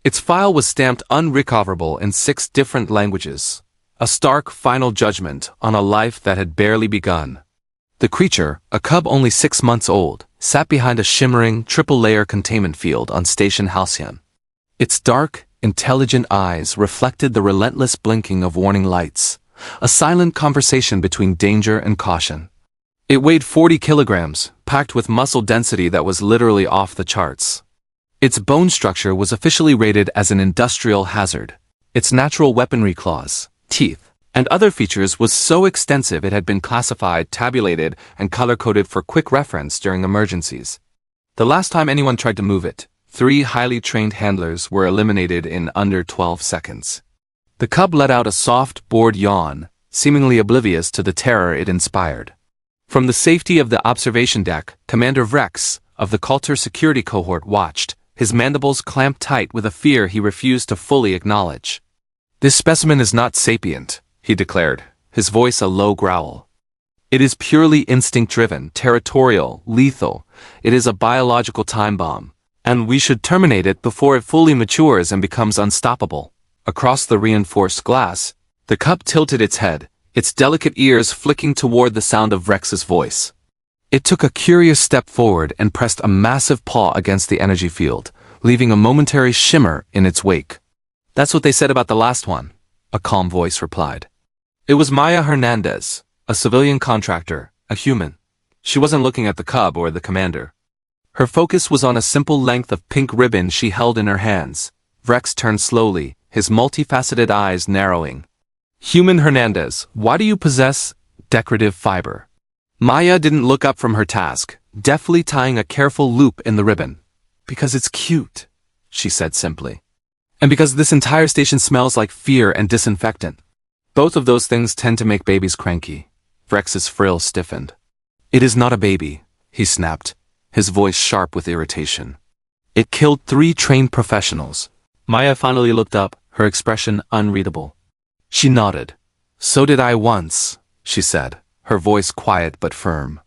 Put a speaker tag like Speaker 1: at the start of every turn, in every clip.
Speaker 1: Its file was stamped unrecoverable in 6 different languages. A stark final judgment on a life that had barely begun. The creature, a cub only 6 months old, sat behind a shimmering, triple-layer containment field on Station Halcyon. Its dark, intelligent eyes reflected the relentless blinking of warning lights, a silent conversation between danger and caution. It weighed 40 kilograms, packed with muscle density that was literally off the charts. Its bone structure was officially rated as an industrial hazard. Its natural weaponry claws, teeth, and other features was so extensive it had been classified, tabulated, and color-coded for quick reference during emergencies. The last time anyone tried to move it, 3 highly trained handlers were eliminated in under 12 seconds. The cub let out a soft, bored yawn, seemingly oblivious to the terror it inspired. From the safety of the observation deck, Commander Vrex, of the Coulter security cohort watched, his mandibles clamped tight with a fear he refused to fully acknowledge. "This specimen is not sapient," he declared, his voice a low growl. "It is purely instinct-driven, territorial, lethal. It is a biological time bomb, and we should terminate it before it fully matures and becomes unstoppable." Across the reinforced glass, the cub tilted its head, its delicate ears flicking toward the sound of Rex's voice. It took a curious step forward and pressed a massive paw against the energy field, leaving a momentary shimmer in its wake. "That's what they said about the last one," a calm voice replied. It was Maya Hernandez, a civilian contractor, a human. She wasn't looking at the cub or the commander. Her focus was on a simple length of pink ribbon she held in her hands. Vrex turned slowly, his multifaceted eyes narrowing. "Human Hernandez, why do you possess decorative fiber?" Maya didn't look up from her task, deftly tying a careful loop in the ribbon. "Because it's cute," she said simply. "And because this entire station smells like fear and disinfectant. Both of those things tend to make babies cranky." Vrex's frill stiffened. "It is not a baby," he snapped, his voice sharp with irritation. "It killed 3 trained professionals." Maya finally looked up, her expression unreadable. She nodded. "So did I once," she said, her voice quiet but firm.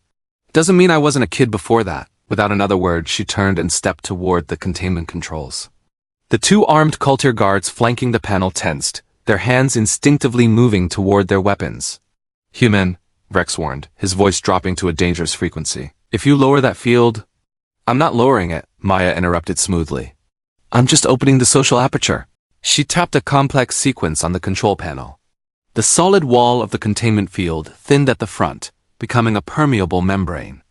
Speaker 1: "Doesn't mean I wasn't a kid before that." Without another word, she turned and stepped toward the containment controls. The 2 armed Coulter guards flanking the panel tensed, their hands instinctively moving toward their weapons. "Human," Vrex warned, his voice dropping to a dangerous frequency. "If you lower that field—" "I'm not lowering it," Maya interrupted smoothly. "I'm just opening the social aperture." She tapped a complex sequence on the control panel. The solid wall of the containment field thinned at the front, becoming a permeable membrane.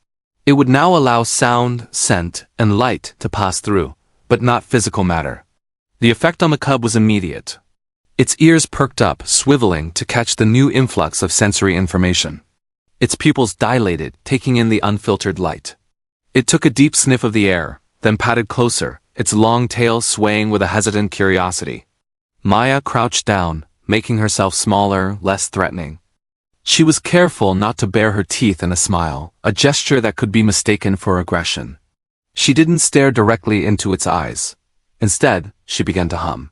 Speaker 1: It would now allow sound, scent, and light to pass through, but not physical matter. The effect on the cub was immediate. Its ears perked up, swiveling to catch the new influx of sensory information. Its pupils dilated, taking in the unfiltered light. It took a deep sniff of the air, then patted closer, its long tail swaying with a hesitant curiosity. Maya crouched down, making herself smaller, less threatening. She was careful not to bare her teeth in a smile, a gesture that could be mistaken for aggression. She didn't stare directly into its eyes. Instead, she began to hum.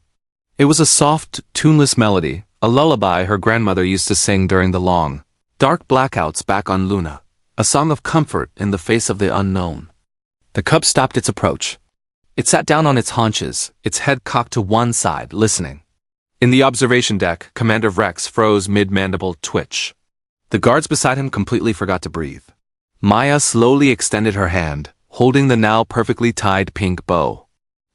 Speaker 1: It was a soft, tuneless melody, a lullaby her grandmother used to sing during the long, dark blackouts back on Luna, a song of comfort in the face of the unknown. The cub stopped its approach. It sat down on its haunches, its head cocked to one side, listening. In the observation deck, Commander Vrex froze mid-mandible twitch. The guards beside him completely forgot to breathe. Maya slowly extended her hand, holding the now perfectly tied pink bow.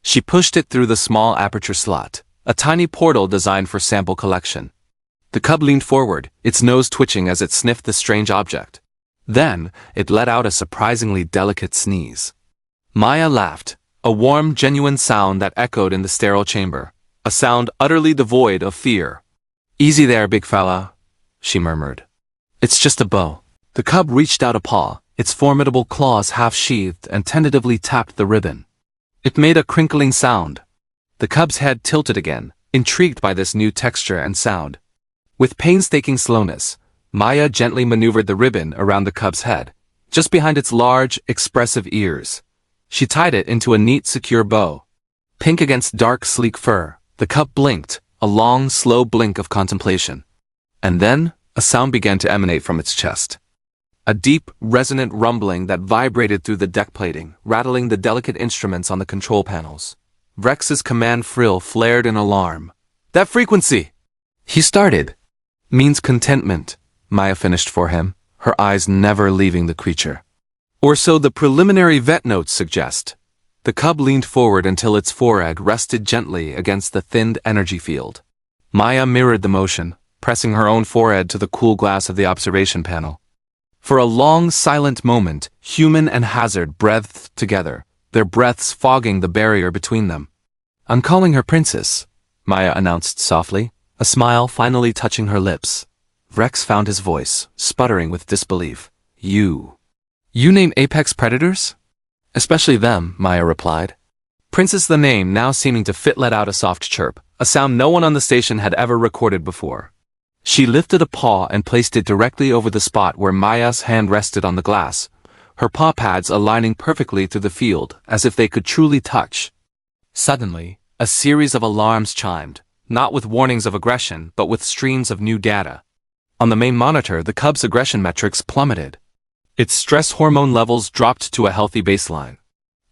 Speaker 1: She pushed it through the small aperture slot, a tiny portal designed for sample collection. The cub leaned forward, its nose twitching as it sniffed the strange object. Then, it let out a surprisingly delicate sneeze. Maya laughed, a warm, genuine sound that echoed in the sterile chamber, a sound utterly devoid of fear. "Easy there, big fella," she murmured. "It's just a bow." The cub reached out a paw, its formidable claws half-sheathed, and tentatively tapped the ribbon. It made a crinkling sound. The cub's head tilted again, intrigued by this new texture and sound. With painstaking slowness, Maya gently maneuvered the ribbon around the cub's head, just behind its large, expressive ears. She tied it into a neat, secure bow. Pink against dark, sleek fur, the cub blinked, a long, slow blink of contemplation. And then, a sound began to emanate from its chest. A deep, resonant rumbling that vibrated through the deck plating, rattling the delicate instruments on the control panels. Rex's command frill flared in alarm. That frequency! He started. Means contentment, Maya finished for him, her eyes never leaving the creature. Or so the preliminary vet notes suggest. The cub leaned forward until its forehead rested gently against the thinned energy field. Maya mirrored the motion, pressing her own forehead to the cool glass of the observation panel. For a long, silent moment, human and hazard breathed together, their breaths fogging the barrier between them. I'm calling her Princess, Maya announced softly, a smile finally touching her lips. Rex found his voice, sputtering with disbelief. You name apex predators? Especially them, Maya replied. Princess the name now seeming to fit let out a soft chirp, a sound no one on the station had ever recorded before. She lifted a paw and placed it directly over the spot where Maya's hand rested on the glass, her paw pads aligning perfectly through the field, as if they could truly touch. Suddenly, a series of alarms chimed, not with warnings of aggression, but with streams of new data. On the main monitor, the cub's aggression metrics plummeted. Its stress hormone levels dropped to a healthy baseline.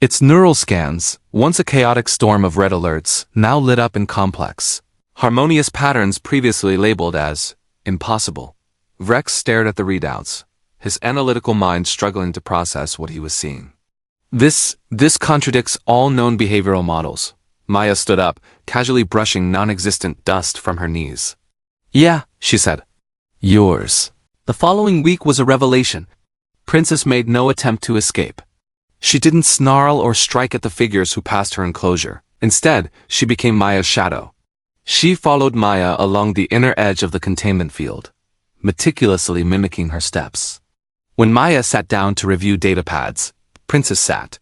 Speaker 1: Its neural scans, once a chaotic storm of red alerts, now lit up in complex, harmonious patterns previously labeled as impossible. Rex stared at the readouts, his analytical mind struggling to process what he was seeing. This contradicts all known behavioral models. Maya stood up, casually brushing non-existent dust from her knees. Yeah, she said. Yours. The following week was a revelation. Princess made no attempt to escape. She didn't snarl or strike at the figures who passed her enclosure. Instead, she became Maya's shadow. She followed Maya along the inner edge of the containment field, meticulously mimicking her steps. When Maya sat down to review data pads, Princess sat.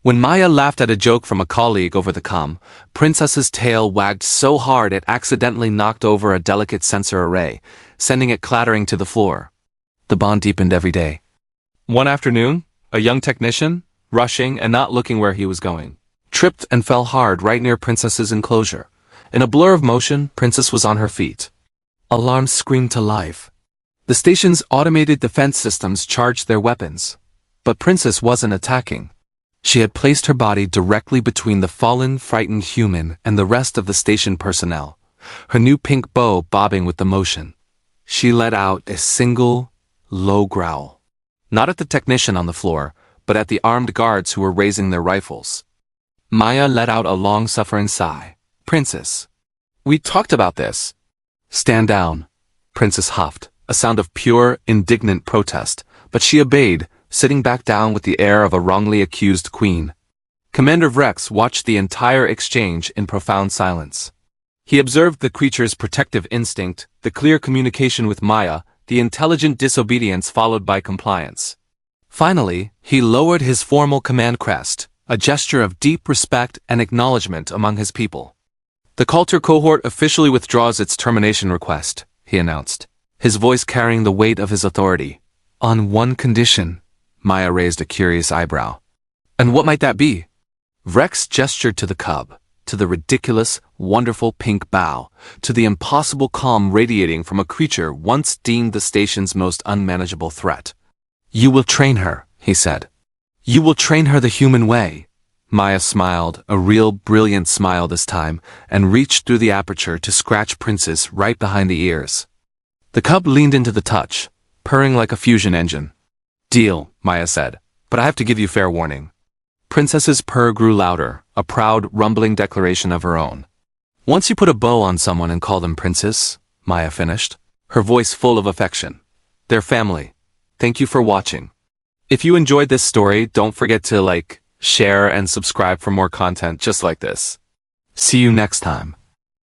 Speaker 1: When Maya laughed at a joke from a colleague over the comm, Princess's tail wagged so hard it accidentally knocked over a delicate sensor array, sending it clattering to the floor. The bond deepened every day. One afternoon, a young technician, rushing and not looking where he was going, tripped and fell hard right near Princess's enclosure. In a blur of motion, Princess was on her feet. Alarms screamed to life. The station's automated defense systems charged their weapons. But Princess wasn't attacking. She had placed her body directly between the fallen, frightened human and the rest of the station personnel, her new pink bow bobbing with the motion. She let out a single, low growl. Not at the technician on the floor, but at the armed guards who were raising their rifles. Maya let out a long-suffering sigh. Princess. We talked about this. Stand down. Princess huffed, a sound of pure, indignant protest, but she obeyed, sitting back down with the air of a wrongly accused queen. Commander Rex watched the entire exchange in profound silence. He observed the creature's protective instinct, the clear communication with Maya, the intelligent disobedience followed by compliance. Finally, he lowered his formal command crest, a gesture of deep respect and acknowledgement among his people. The Coulter cohort officially withdraws its termination request, he announced, his voice carrying the weight of his authority. On one condition, Maya raised a curious eyebrow. And what might that be? Rex gestured to the cub, to the ridiculous, wonderful pink bow, to the impossible calm radiating from a creature once deemed the station's most unmanageable threat. You will train her, he said. You will train her the human way. Maya smiled, a real brilliant smile this time, and reached through the aperture to scratch Princess right behind the ears. The cub leaned into the touch, purring like a fusion engine. Deal, Maya said, but I have to give you fair warning. Princess's purr grew louder, a proud, rumbling declaration of her own. Once you put a bow on someone and call them Princess, Maya finished, her voice full of affection. They're family. Thank you for watching. If you enjoyed this story, don't forget to like, share, and subscribe for more content just like this. See you next time.